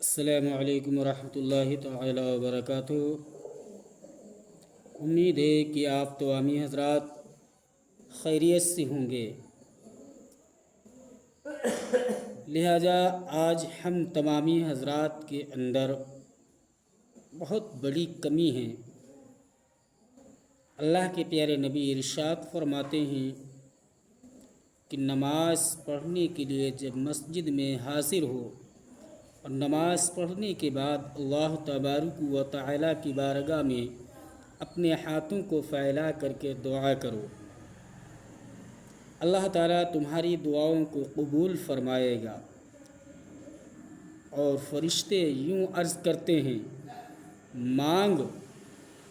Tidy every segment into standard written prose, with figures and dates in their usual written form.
السلام علیکم ورحمۃ اللہ تعالی وبرکاتہ۔ امید ہے کہ آپ تمامی حضرات خیریت سے ہوں گے، لہٰذا آج ہم تمامی حضرات کے اندر بہت بڑی کمی ہے۔ اللہ کے پیارے نبی ارشاد فرماتے ہیں کہ نماز پڑھنے کے لیے جب مسجد میں حاضر ہو اور نماز پڑھنے کے بعد اللہ تبارک و تعالی کی بارگاہ میں اپنے ہاتھوں کو پھیلا کر کے دعا کرو، اللہ تعالیٰ تمہاری دعاؤں کو قبول فرمائے گا۔ اور فرشتے یوں عرض کرتے ہیں، مانگ،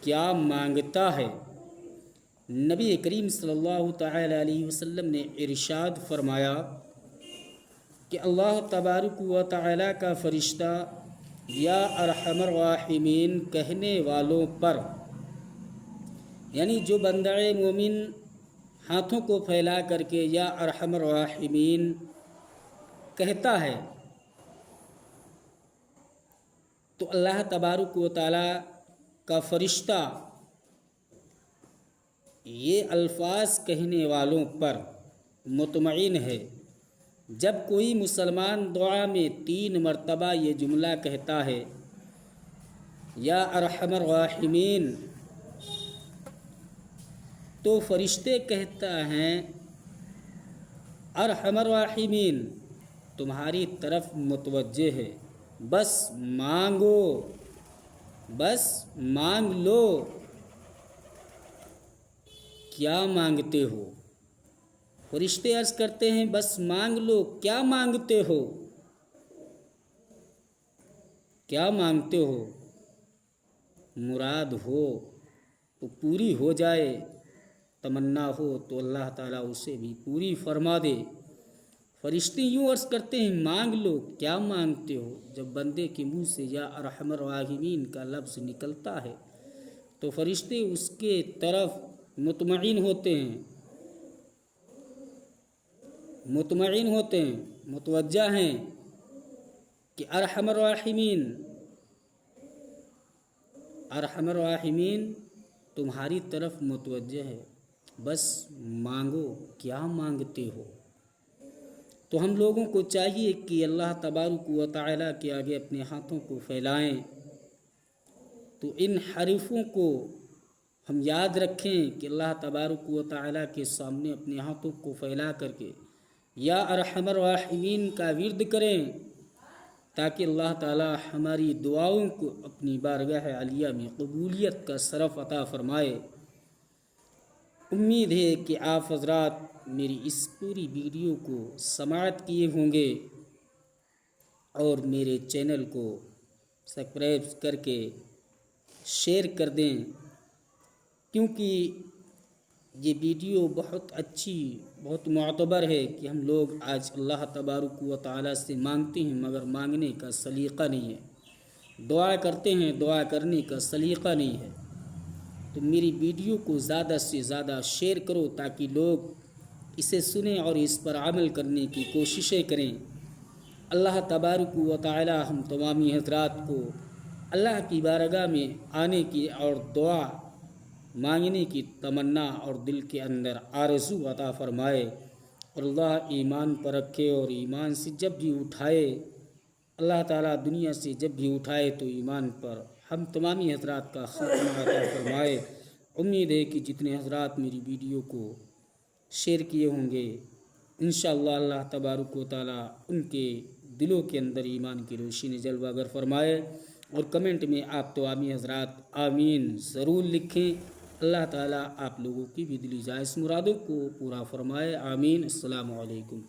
کیا مانگتا ہے؟ نبی کریم صلی اللہ تعالی علیہ وسلم نے ارشاد فرمایا کہ اللہ تبارک و تعالی کا فرشتہ یا ارحم الراحمین کہنے والوں پر، یعنی جو بندہ مومن ہاتھوں کو پھیلا کر کے یا ارحم الراحمین کہتا ہے تو اللہ تبارک و تعالی کا فرشتہ یہ الفاظ کہنے والوں پر مطمئن ہے۔ جب کوئی مسلمان دعا میں 3 مرتبہ یہ جملہ کہتا ہے، یا ارحم الراحمین، تو فرشتے کہتا ہیں ارحم الراحمین تمہاری طرف متوجہ ہے، بس مانگو، بس مانگ لو، کیا مانگتے ہو؟ فرشتے عرض کرتے ہیں بس مانگ لو، کیا مانگتے ہو؟ کیا مانگتے ہو؟ مراد ہو تو پوری ہو جائے، تمنا ہو تو اللہ تعالیٰ اسے بھی پوری فرما دے۔ فرشتے یوں عرض کرتے ہیں مانگ لو، کیا مانگتے ہو؟ جب بندے کے منہ سے یا ارحم الراحمین کا لفظ نکلتا ہے تو فرشتے اس کے طرف مطمئن ہوتے ہیں، متوجہ ہیں کہ ارحم الراحمین تمہاری طرف متوجہ ہے، بس مانگو، کیا مانگتے ہو؟ تو ہم لوگوں کو چاہیے کہ اللہ تبارک و تعالی کے آگے اپنے ہاتھوں کو پھیلائیں، تو ان حرفوں کو ہم یاد رکھیں کہ اللہ تبارک و تعالی کے سامنے اپنے ہاتھوں کو پھیلا کر کے یا ارحم الراحمین کا ورد کریں، تاکہ اللہ تعالی ہماری دعاؤں کو اپنی بارگاہ عالیہ میں قبولیت کا شرف عطا فرمائے۔ امید ہے کہ آپ حضرات میری اس پوری ویڈیو کو سماعت کیے ہوں گے اور میرے چینل کو سبسکرائب کر کے شیئر کر دیں، کیونکہ یہ ویڈیو بہت اچھی، بہت معتبر ہے کہ ہم لوگ آج اللہ تبارک و تعالی سے مانگتے ہیں مگر مانگنے کا سلیقہ نہیں ہے، دعا کرتے ہیں دعا کرنے کا سلیقہ نہیں ہے۔ تو میری ویڈیو کو زیادہ سے زیادہ شیئر کرو تاکہ لوگ اسے سنیں اور اس پر عمل کرنے کی کوششیں کریں۔ اللہ تبارک و تعالی ہم تمامی حضرات کو اللہ کی بارگاہ میں آنے کی اور دعا مانگنے کی تمنا اور دل کے اندر آرزو عطا فرمائے، اور اللہ ایمان پر رکھے، اور ایمان سے جب بھی اٹھائے، اللہ تعالیٰ دنیا سے جب بھی اٹھائے تو ایمان پر ہم تمامی حضرات کا خاتمہ عطا فرمائے۔ امید ہے کہ جتنے حضرات میری ویڈیو کو شیئر کیے ہوں گے، انشاءاللہ اللہ تبارک و تعالیٰ ان کے دلوں کے اندر ایمان کی روشنی جلوہ گر فرمائے، اور کمنٹ میں آپ تمامی حضرات آمین ضرور لکھیں۔ اللہ تعالیٰ آپ لوگوں کی بھی دلی جائز مرادوں کو پورا فرمائے، آمین۔ السلام علیکم۔